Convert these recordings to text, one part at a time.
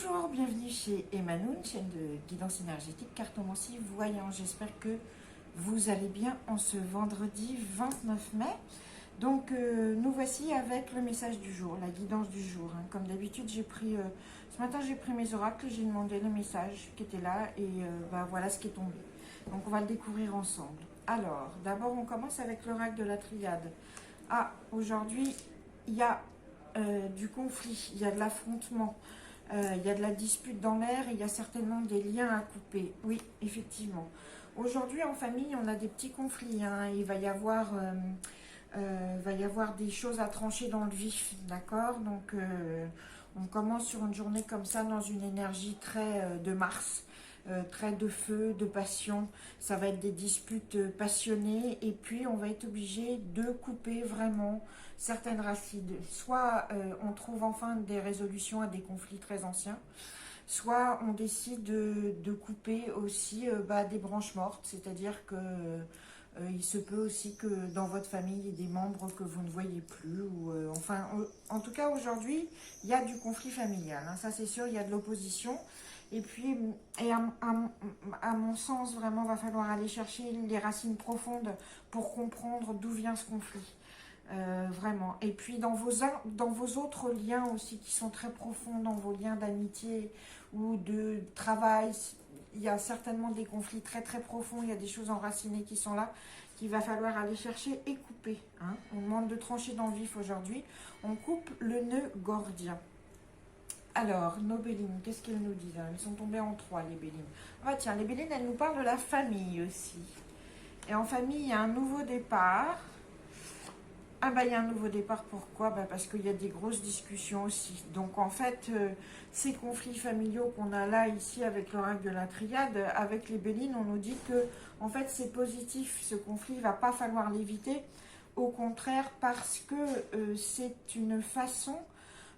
Bonjour, bienvenue chez Emanoun, chaîne de guidance énergétique, cartomancie, voyant. J'espère que vous allez bien en ce vendredi 29 mai. Donc, nous voici avec le message du jour, la guidance du jour. Comme d'habitude, ce matin, j'ai pris mes oracles, j'ai demandé le message qui était là et voilà ce qui est tombé. Donc, on va le découvrir ensemble. Alors, d'abord, on commence avec l'oracle de la triade. Aujourd'hui, il y a du conflit, il y a de l'affrontement. Il y a de la dispute dans l'air et il y a certainement des liens à couper. Oui, effectivement. Aujourd'hui, en famille, on a des petits conflits. Il va y avoir des choses à trancher dans le vif, d'accord. Donc, on commence sur une journée comme ça, dans une énergie très de Mars, très de feu, de passion. Ça va être des disputes passionnées et puis on va être obligé de couper vraiment certaines racines. Soit on trouve enfin des résolutions à des conflits très anciens, soit on décide de couper aussi des branches mortes, c'est-à-dire que il se peut aussi que dans votre famille, il y ait des membres que vous ne voyez plus. En tout cas, aujourd'hui, il y a du conflit familial. Ça, c'est sûr, il y a de l'opposition. Et puis, à mon sens, vraiment, va falloir aller chercher les racines profondes pour comprendre d'où vient ce conflit. Vraiment. Et puis, dans vos autres liens aussi qui sont très profonds, dans vos liens d'amitié ou de travail, il y a certainement des conflits très très profonds, il y a des choses enracinées qui sont là, qu'il va falloir aller chercher et couper. On demande de trancher dans le vif aujourd'hui. On coupe le nœud gordien. Alors, nos Bélines, qu'est-ce qu'elles nous disent? Elles sont tombées en 3, les Bélines. Tiens, les Bélines, elles nous parlent de la famille aussi. Et en famille, il y a un nouveau départ. Il y a un nouveau départ, pourquoi? Parce qu'il y a des grosses discussions aussi. Donc en fait, ces conflits familiaux qu'on a là, ici, avec l'oracle de la triade, avec les Bélines, on nous dit que en fait c'est positif, ce conflit, il ne va pas falloir l'éviter. Au contraire, parce que c'est une façon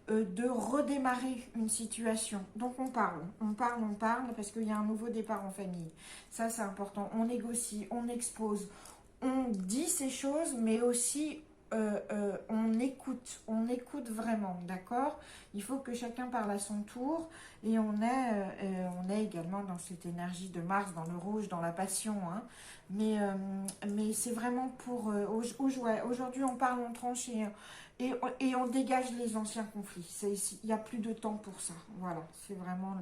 de redémarrer une situation. Donc on parle, parce qu'il y a un nouveau départ en famille. Ça c'est important, on négocie, on expose, on dit ces choses, mais aussi on écoute vraiment, d'accord? Il faut que chacun parle à son tour et on est également dans cette énergie de Mars, dans le rouge, dans la passion. Mais c'est vraiment pour aujourd'hui on parle, on tranche et on dégage les anciens conflits. Il n'y a plus de temps pour ça. Voilà, c'est vraiment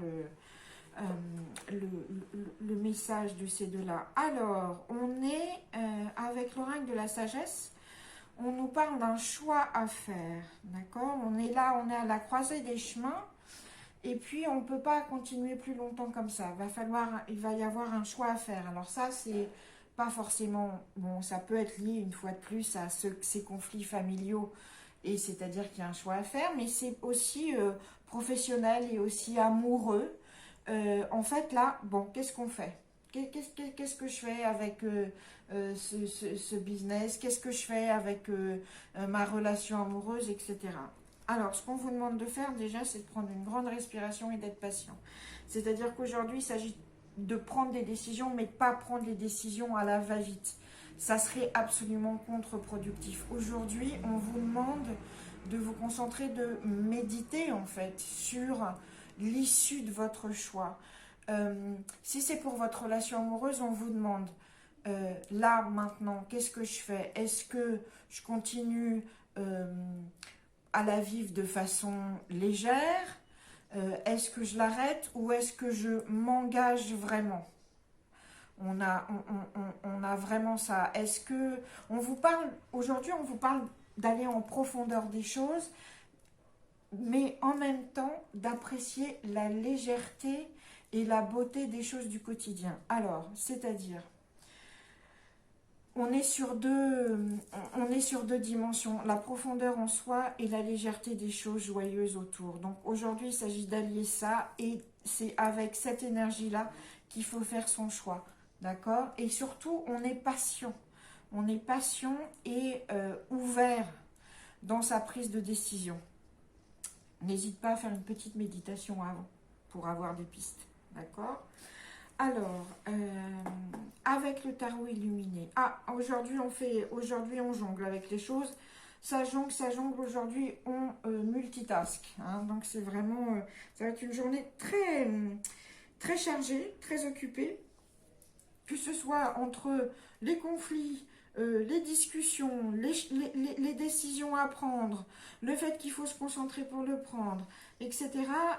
le message de ces deux-là. Alors, on est avec l'oracle de la sagesse. On nous parle d'un choix à faire, d'accord? On est là, on est à la croisée des chemins, et puis on ne peut pas continuer plus longtemps comme ça. Il va y avoir un choix à faire. Alors ça, c'est pas forcément... Bon, ça peut être lié, une fois de plus, à ces conflits familiaux, et c'est-à-dire qu'il y a un choix à faire, mais c'est aussi professionnel et aussi amoureux. En fait, là, bon, qu'est-ce qu'on fait? Qu'est-ce que je fais avec ce business? Qu'est-ce que je fais avec ma relation amoureuse, etc. Alors, ce qu'on vous demande de faire déjà, c'est de prendre une grande respiration et d'être patient. C'est-à-dire qu'aujourd'hui, il s'agit de prendre des décisions, mais pas prendre les décisions à la va-vite. Ça serait absolument contre-productif. Aujourd'hui, on vous demande de vous concentrer, de méditer en fait sur l'issue de votre choix. Si c'est pour votre relation amoureuse, on vous demande là, maintenant, qu'est-ce que je fais? Est-ce que je continue à la vivre de façon légère? Est-ce que je l'arrête ou est-ce que je m'engage vraiment? On a vraiment ça. Est-ce que on vous parle aujourd'hui, on vous parle d'aller en profondeur des choses, mais en même temps d'apprécier la légèreté et la beauté des choses du quotidien. Alors, c'est-à-dire, on est sur deux dimensions, la profondeur en soi et la légèreté des choses joyeuses autour. Donc aujourd'hui, il s'agit d'allier ça et c'est avec cette énergie-là qu'il faut faire son choix. D'accord? Et surtout, on est patient. On est patient et ouvert dans sa prise de décision. N'hésite pas à faire une petite méditation avant pour avoir des pistes. D'accord? Alors, avec le tarot illuminé. Aujourd'hui on jongle avec les choses. ça jongle aujourd'hui, on multitask. Hein. Donc c'est vraiment, ça va être une journée très, très chargée, très occupée. Que ce soit entre les conflits, les discussions, les décisions à prendre, le fait qu'il faut se concentrer pour le prendre, etc.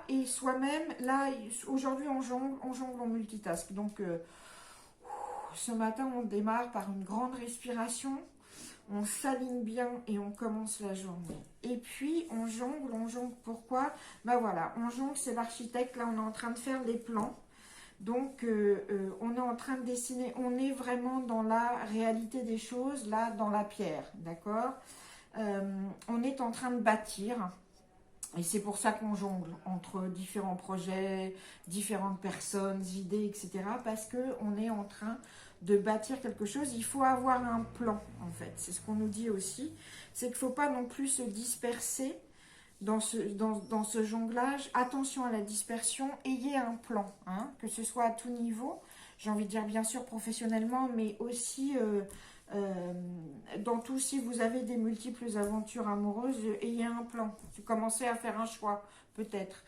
Et soi-même, là, aujourd'hui, on jongle, on multitask. Donc, ce matin, on démarre par une grande respiration, on s'aligne bien et on commence la journée. Et puis, on jongle, pourquoi? Ben voilà, on jongle, c'est l'architecte, là, on est en train de faire les plans. Donc, on est en train de dessiner, on est vraiment dans la réalité des choses, là, dans la pierre, d'accord? On est en train de bâtir, et c'est pour ça qu'on jongle entre différents projets, différentes personnes, idées, etc. Parce qu'on est en train de bâtir quelque chose. Il faut avoir un plan, en fait. C'est ce qu'on nous dit aussi. C'est qu'il ne faut pas non plus se disperser dans ce jonglage. Attention à la dispersion, ayez un plan, hein, que ce soit à tout niveau, j'ai envie de dire bien sûr professionnellement, mais aussi dans tout, si vous avez des multiples aventures amoureuses, ayez un plan, commencez à faire un choix, peut-être.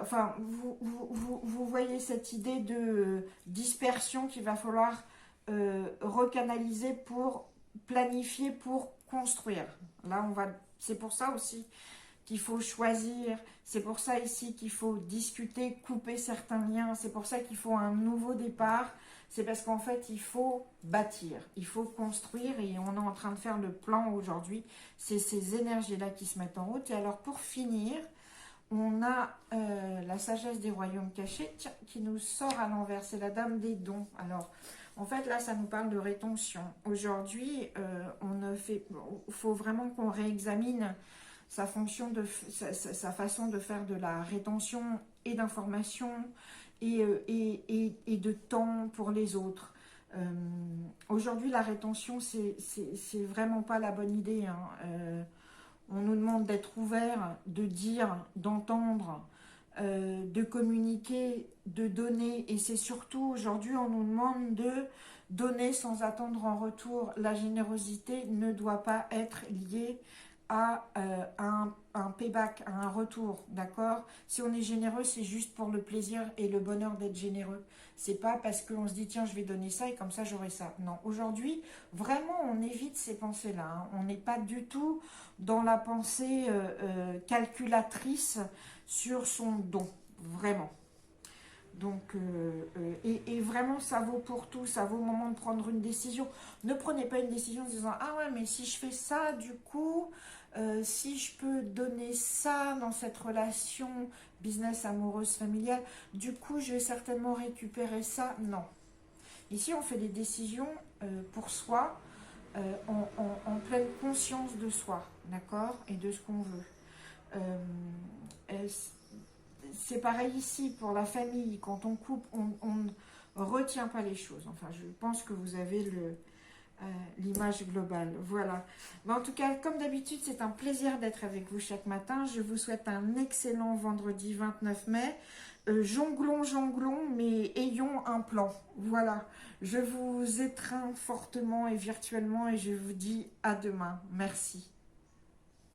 Enfin, vous voyez cette idée de dispersion qu'il va falloir recanaliser pour planifier, pour construire. Là, c'est pour ça aussi qu'il faut choisir. C'est pour ça ici qu'il faut discuter, couper certains liens. C'est pour ça qu'il faut un nouveau départ. C'est parce qu'en fait, il faut bâtir, il faut construire et on est en train de faire le plan aujourd'hui. C'est ces énergies-là qui se mettent en route. Et alors, pour finir, on a la sagesse des royaumes cachés qui nous sort à l'envers. C'est la dame des dons. Alors, en fait, là, ça nous parle de rétention. Aujourd'hui, il faut vraiment qu'on réexamine sa façon de faire de la rétention et d'informations et de temps pour les autres. Aujourd'hui, la rétention, c'est vraiment pas la bonne idée. Hein. On nous demande d'être ouvert, de dire, d'entendre, de communiquer, de donner. Et c'est surtout aujourd'hui, on nous demande de donner sans attendre en retour. La générosité ne doit pas être liée à un payback, à un retour, d'accord? Si on est généreux, c'est juste pour le plaisir et le bonheur d'être généreux. C'est pas parce qu'on se dit, tiens, je vais donner ça et comme ça, j'aurai ça. Non, aujourd'hui, vraiment, on évite ces pensées-là. Hein. On n'est pas du tout dans la pensée calculatrice sur son don, vraiment. Donc, et vraiment, ça vaut pour tout, ça vaut au moment de prendre une décision. Ne prenez pas une décision en se disant, ah ouais, mais si je fais ça, du coup, si je peux donner ça dans cette relation business, amoureuse, familiale, du coup, je vais certainement récupérer ça. Non. Ici, on fait des décisions pour soi, en pleine conscience de soi, d'accord, et de ce qu'on veut. C'est pareil ici pour la famille. Quand on coupe, on ne retient pas les choses. Enfin, je pense que vous avez l'image globale. Voilà. Mais en tout cas, comme d'habitude, c'est un plaisir d'être avec vous chaque matin. Je vous souhaite un excellent vendredi 29 mai. Jonglons, mais ayons un plan. Voilà. Je vous étreins fortement et virtuellement et je vous dis à demain. Merci.